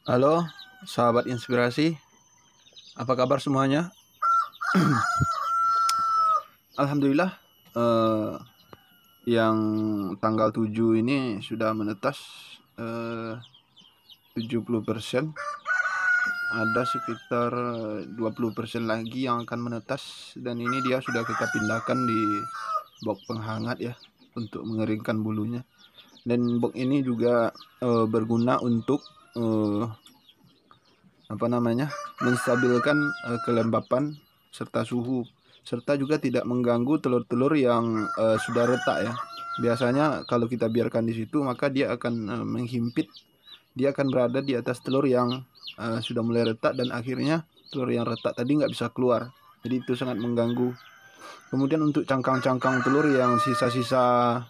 Halo, sahabat inspirasi. Apa kabar semuanya? Alhamdulillah, eh, yang tanggal 7 ini sudah menetas 70%. Ada sekitar 20% lagi yang akan menetas, dan ini dia sudah kita pindahkan di box penghangat ya, untuk mengeringkan bulunya. Dan box ini juga berguna untuk menstabilkan kelembapan serta suhu, serta juga tidak mengganggu telur-telur yang sudah retak ya. Biasanya kalau kita biarkan di situ, maka dia akan menghimpit, dia akan berada di atas telur yang sudah mulai retak, dan akhirnya telur yang retak tadi nggak bisa keluar. Jadi itu sangat mengganggu. Kemudian untuk cangkang-cangkang telur yang sisa-sisa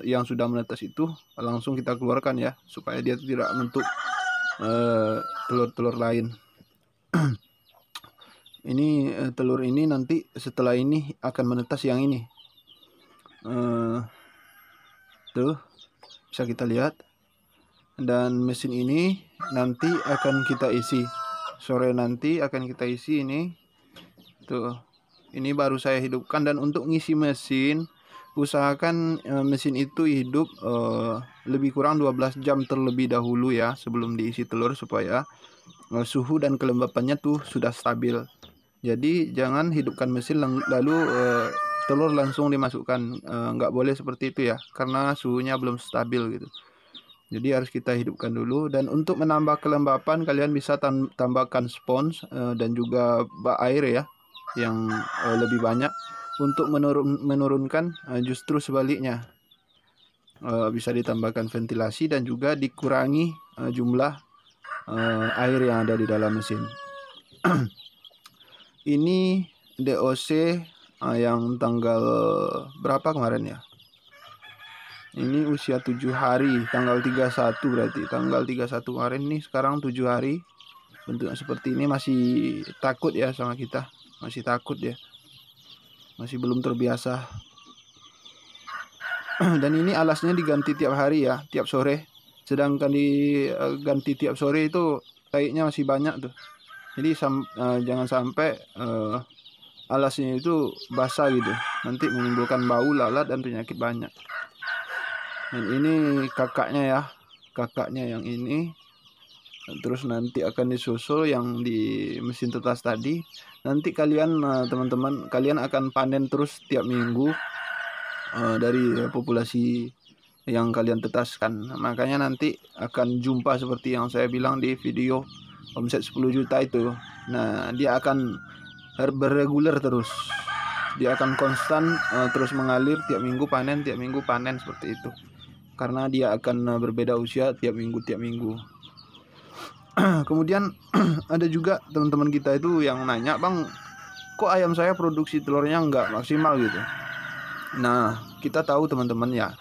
yang sudah menetas itu, langsung kita keluarkan ya, supaya dia tidak bentuk telur-telur lain. Ini telur ini nanti setelah ini akan menetas yang ini. Tuh bisa kita lihat. Dan mesin ini nanti akan kita isi. Sore nanti akan kita isi ini. Tuh. Ini baru saya hidupkan, dan untuk ngisi mesin usahakan mesin itu hidup lebih kurang 12 jam terlebih dahulu ya, sebelum diisi telur, supaya suhu dan kelembapannya tuh sudah stabil. Jadi jangan hidupkan mesin lalu telur langsung dimasukkan, nggak boleh seperti itu ya, karena suhunya belum stabil gitu. Jadi harus kita hidupkan dulu. Dan untuk menambah kelembapan, kalian bisa tambahkan spons dan juga bak air ya, yang lebih banyak, untuk menurunkan. Justru sebaliknya, bisa ditambahkan ventilasi dan juga dikurangi jumlah air yang ada di dalam mesin. Ini DOC yang tanggal berapa kemarin ya? Ini usia 7 hari, tanggal 31 berarti. Tanggal 31 kemarin, nih sekarang 7 hari. Bentuknya seperti ini, masih takut ya sama kita. Masih takut ya. Masih belum terbiasa. Dan ini alasnya diganti tiap hari ya, tiap sore. Sedangkan diganti tiap sore itu taiknya masih banyak tuh. Jadi jangan sampai alasnya itu basah gitu, nanti menimbulkan bau, lalat, dan penyakit banyak. Dan ini kakaknya yang ini. Terus nanti akan disusul yang di mesin tetas tadi. Nanti kalian teman-teman, kalian akan panen terus tiap minggu dari populasi yang kalian tetaskan. Makanya nanti akan jumpa seperti yang saya bilang di video omset 10 juta itu. Nah, dia akan berreguler terus. Dia akan konstan terus mengalir, tiap minggu panen seperti itu. Karena dia akan berbeda usia tiap minggu. Kemudian ada juga teman-teman kita itu yang nanya, "Bang, kok ayam saya produksi telurnya nggak maksimal gitu?" Nah, kita tahu teman-teman ya,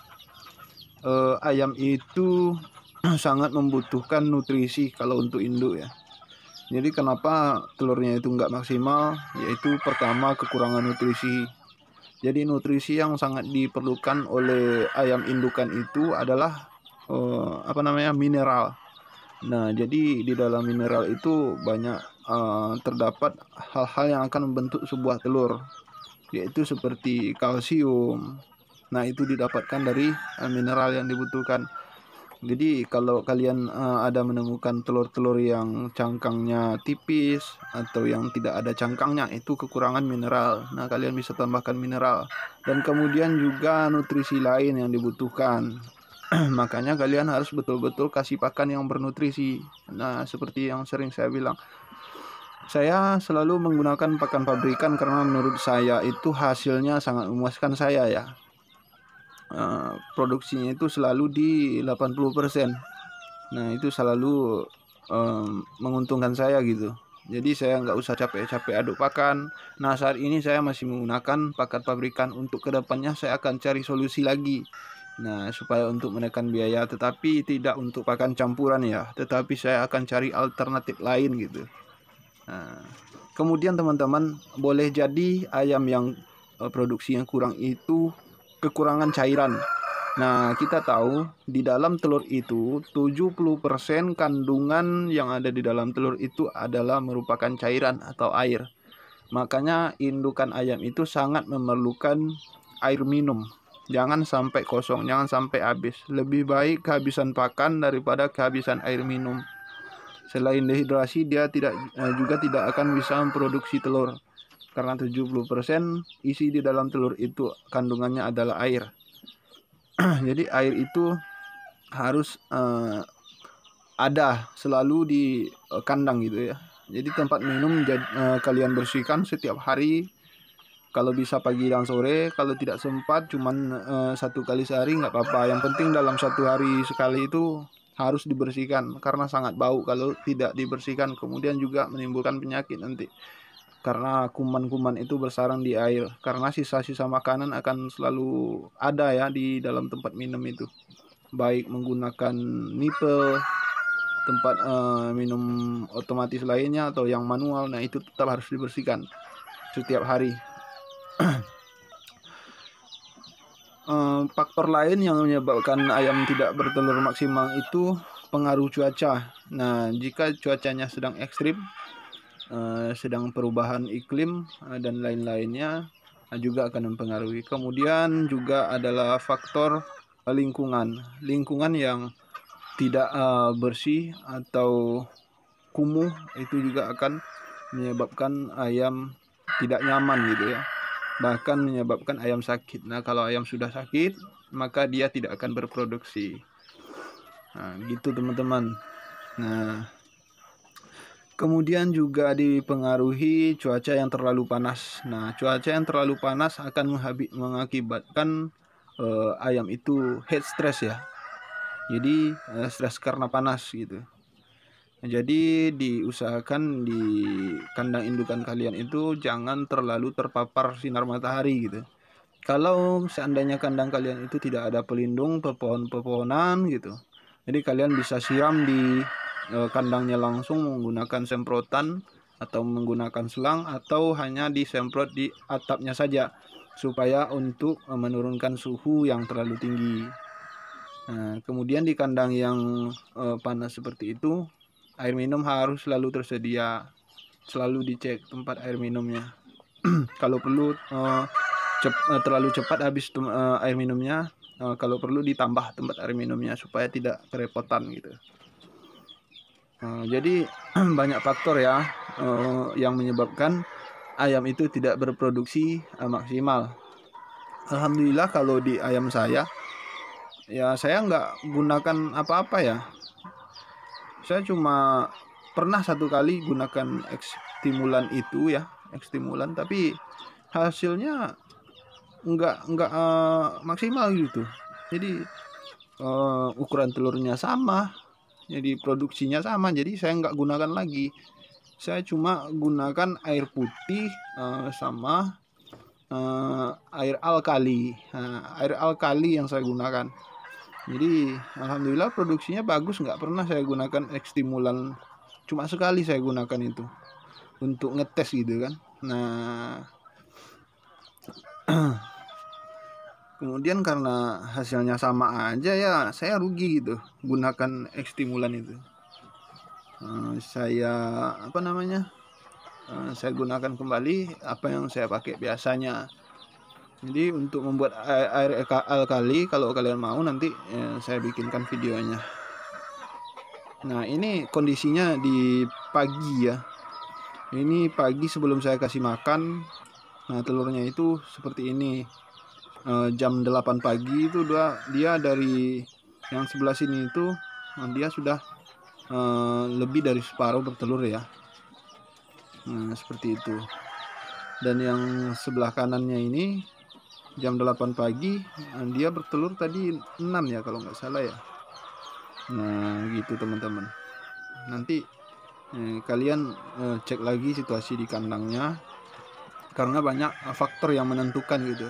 ayam itu sangat membutuhkan nutrisi kalau untuk induk ya. Jadi kenapa telurnya itu nggak maksimal? Yaitu pertama, kekurangan nutrisi. Jadi nutrisi yang sangat diperlukan oleh ayam indukan itu adalah mineral. Nah, jadi di dalam mineral itu banyak terdapat hal-hal yang akan membentuk sebuah telur, yaitu seperti kalsium. Nah, itu didapatkan dari mineral yang dibutuhkan. Jadi kalau kalian ada menemukan telur-telur yang cangkangnya tipis atau yang tidak ada cangkangnya, itu kekurangan mineral. Nah, kalian bisa tambahkan mineral. Dan kemudian juga nutrisi lain yang dibutuhkan. Makanya kalian harus betul-betul kasih pakan yang bernutrisi. Nah, seperti yang sering saya bilang, saya selalu menggunakan pakan pabrikan karena menurut saya itu hasilnya sangat memuaskan saya ya. Produksinya itu selalu di 80%. Nah, itu selalu menguntungkan saya gitu. Jadi saya nggak usah capek-capek aduk pakan. Nah, saat ini saya masih menggunakan pakan pabrikan. Untuk kedepannya saya akan cari solusi lagi. Nah, supaya untuk menekan biaya, tetapi tidak untuk pakan campuran ya. Tetapi saya akan cari alternatif lain gitu. Nah, kemudian teman-teman, boleh jadi ayam yang produksinya kurang itu kekurangan cairan. Nah, kita tahu di dalam telur itu 70% kandungan yang ada di dalam telur itu adalah merupakan cairan atau air. Makanya indukan ayam itu sangat memerlukan air minum. Jangan sampai kosong, jangan sampai habis. Lebih baik kehabisan pakan daripada kehabisan air minum. Selain dehidrasi, dia juga tidak akan bisa memproduksi telur. Karena 70% isi di dalam telur itu kandungannya adalah air. Jadi air itu harus ada selalu di kandang gitu ya. Jadi tempat minum kalian bersihkan setiap hari, kalau bisa pagi dan sore. Kalau tidak sempat cuman 1 kali sehari nggak apa-apa. Yang penting dalam 1 hari sekali itu harus dibersihkan, karena sangat bau kalau tidak dibersihkan. Kemudian juga menimbulkan penyakit nanti, karena kuman-kuman itu bersarang di air. Karena sisa-sisa makanan akan selalu ada ya di dalam tempat minum itu, baik menggunakan nipple, tempat minum otomatis lainnya atau yang manual. Nah, itu tetap harus dibersihkan setiap hari. Faktor lain yang menyebabkan ayam tidak bertelur maksimal itu pengaruh cuaca. Nah, jika cuacanya sedang ekstrim, sedang perubahan iklim dan lain-lainnya, juga akan mempengaruhi. Kemudian juga adalah faktor lingkungan yang tidak bersih atau kumuh, itu juga akan menyebabkan ayam tidak nyaman gitu ya, bahkan menyebabkan ayam sakit. Nah, kalau ayam sudah sakit, maka dia tidak akan berproduksi. Nah, gitu teman-teman. Nah, kemudian juga dipengaruhi cuaca yang terlalu panas. Nah, cuaca yang terlalu panas akan mengakibatkan ayam itu heat stress ya. Jadi stres karena panas gitu. Nah, jadi diusahakan di kandang indukan kalian itu jangan terlalu terpapar sinar matahari gitu. Kalau seandainya kandang kalian itu tidak ada pelindung pepohonan gitu, jadi kalian bisa siram di kandangnya langsung menggunakan semprotan atau menggunakan selang, atau hanya disemprot di atapnya saja, supaya untuk menurunkan suhu yang terlalu tinggi. Nah, kemudian di kandang yang panas seperti itu, air minum harus selalu tersedia, selalu dicek tempat air minumnya. Kalau perlu terlalu cepat habis air minumnya, kalau perlu ditambah tempat air minumnya supaya tidak kerepotan gitu. Jadi banyak faktor ya yang menyebabkan ayam itu tidak berproduksi maksimal. Alhamdulillah kalau di ayam saya, ya saya nggak gunakan apa-apa ya. Saya cuma pernah 1 kali gunakan ekstimulan itu ya, ekstimulan, tapi hasilnya nggak maksimal gitu. Jadi ukuran telurnya sama, jadi produksinya sama, jadi saya nggak gunakan lagi. Saya cuma gunakan air putih sama air alkali. Nah, air alkali yang saya gunakan. Jadi alhamdulillah produksinya bagus, nggak pernah saya gunakan ekstimulan. Cuma sekali saya gunakan itu untuk ngetes gitu kan. Nah, kemudian karena hasilnya sama aja ya, saya rugi gitu gunakan ekstimulan itu. Saya saya gunakan kembali apa yang saya pakai biasanya. Jadi untuk membuat air alkali, kalau kalian mau nanti saya bikinkan videonya. Nah, ini kondisinya di pagi ya. Ini pagi sebelum saya kasih makan. Nah, telurnya itu seperti ini. Jam 8 pagi itu dia dari yang sebelah sini itu dia sudah lebih dari separuh bertelur ya. Nah, seperti itu. Dan yang sebelah kanannya ini jam 8 pagi dia bertelur tadi 6 ya kalau nggak salah ya. Nah, gitu teman-teman. Nanti kalian cek lagi situasi di kandangnya, karena banyak faktor yang menentukan gitu.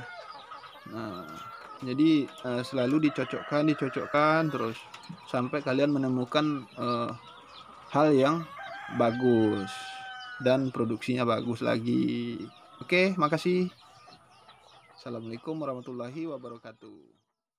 Nah, jadi selalu dicocokkan terus sampai kalian menemukan hal yang bagus dan produksinya bagus lagi. Oke, makasih. Assalamualaikum warahmatullahi wabarakatuh.